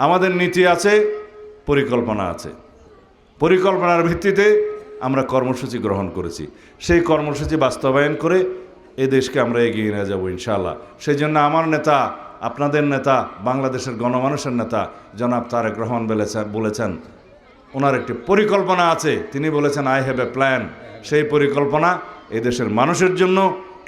আমাদের নীতি আছে, পরিকল্পনা আছে। পরিকল্পনার ভিত্তিতে আমরা কর্মসূচি গ্রহণ করেছি। সেই কর্মসূচি বাস্তবায়ন করে এই দেশকে আমরা এগিয়ে নিয়ে যাব ইনশাআল্লাহ। সেই জন্য আমার নেতা, আপনাদের নেতা, বাংলাদেশের গণমানুষের নেতা জনাব তারেক রহমান বলেছেন ওনার একটি পরিকল্পনা আছে। তিনি বলেছেন আই হ্যাভ এ প্ল্যান। সেই পরিকল্পনা এই দেশের মানুষের জন্য,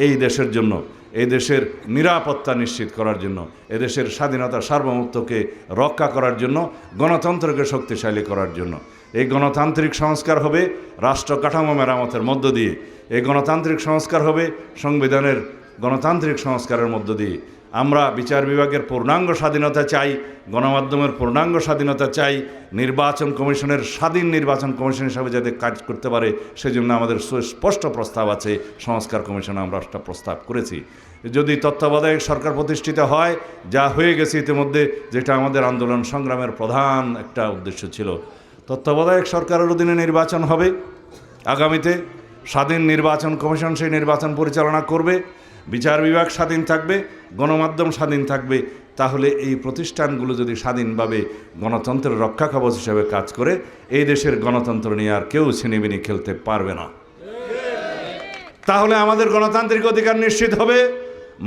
এই দেশের জন্য, এই দেশের নিরাপত্তা নিশ্চিত করার জন্য, এদেশের স্বাধীনতা সার্বভৌমত্বকে রক্ষা করার জন্য, গণতন্ত্রকে শক্তিশালী করার জন্য। এই গণতান্ত্রিক সংস্কার হবে রাষ্ট্র কাঠামো মেরামতের মধ্য দিয়ে। এই গণতান্ত্রিক সংস্কার হবে সংবিধানের গণতান্ত্রিক সংস্কারের মধ্য দিয়ে। আমরা বিচার বিভাগের পূর্ণাঙ্গ স্বাধীনতা চাই, গণমাধ্যমের পূর্ণাঙ্গ স্বাধীনতা চাই, নির্বাচন কমিশনের স্বাধীন নির্বাচন কমিশন হিসাবে যাতে কাজ করতে পারে সেজন্য আমাদের সুস্পষ্ট প্রস্তাব আছে। সংস্কার কমিশনে আমরা একটা প্রস্তাব করেছি। যদি তত্ত্বাবধায়ক সরকার প্রতিষ্ঠিত হয়, যা হয়ে গেছে ইতিমধ্যে, যেটা আমাদের আন্দোলন সংগ্রামের প্রধান একটা উদ্দেশ্য ছিল, তত্ত্বাবধায়ক সরকারের অধীনে নির্বাচন হবে আগামীতে। স্বাধীন নির্বাচন কমিশন সেই নির্বাচন পরিচালনা করবে, বিচার বিভাগ স্বাধীন থাকবে, গণমাধ্যম স্বাধীন থাকবে। তাহলে এই প্রতিষ্ঠানগুলো যদি স্বাধীনভাবে গণতন্ত্রের রক্ষা কবচ হিসেবে কাজ করে, এই দেশের গণতন্ত্র নিয়ে আর কেউ ছিনিমিনি খেলতে পারবে না। তাহলে আমাদের গণতান্ত্রিক অধিকার নিশ্চিত হবে,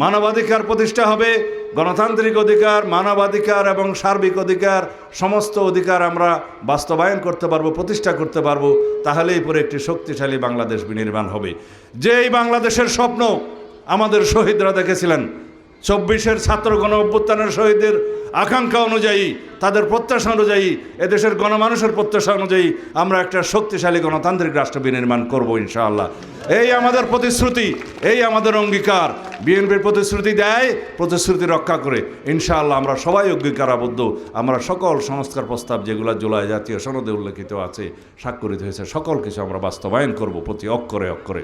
মানবাধিকার প্রতিষ্ঠা হবে। গণতান্ত্রিক অধিকার, মানবাধিকার এবং সার্বিক অধিকার, সমস্ত অধিকার আমরা বাস্তবায়ন করতে পারবো, প্রতিষ্ঠা করতে পারবো। তাহলেই পরে একটি শক্তিশালী বাংলাদেশ বিনির্মাণ হবে। যেই বাংলাদেশের স্বপ্ন আমাদের শহীদরা দেখেছিলেন, 24-এর ছাত্র গণ অভ্যুত্থানের শহীদদের আকাঙ্ক্ষা অনুযায়ী, তাদের প্রত্যাশা অনুযায়ী, এদেশের গণমানুষের প্রত্যাশা অনুযায়ী আমরা একটা শক্তিশালী গণতান্ত্রিক রাষ্ট্র বিনির্মাণ করব ইনশাআল্লাহ। এই আমাদের প্রতিশ্রুতি, এই আমাদের অঙ্গীকার। বিএনপির প্রতিশ্রুতি দেয়, প্রতিশ্রুতি রক্ষা করে। ইনশাআল্লাহ আমরা সবাই অঙ্গীকারাবদ্ধ। আমরা সকল সংস্কার প্রস্তাব যেগুলো জুলাই জাতীয় সনদে উল্লেখিত আছে, স্বাক্ষরিত হয়েছে, সকল কিছু আমরা বাস্তবায়ন করব প্রতি অক্ষরে অক্ষরে।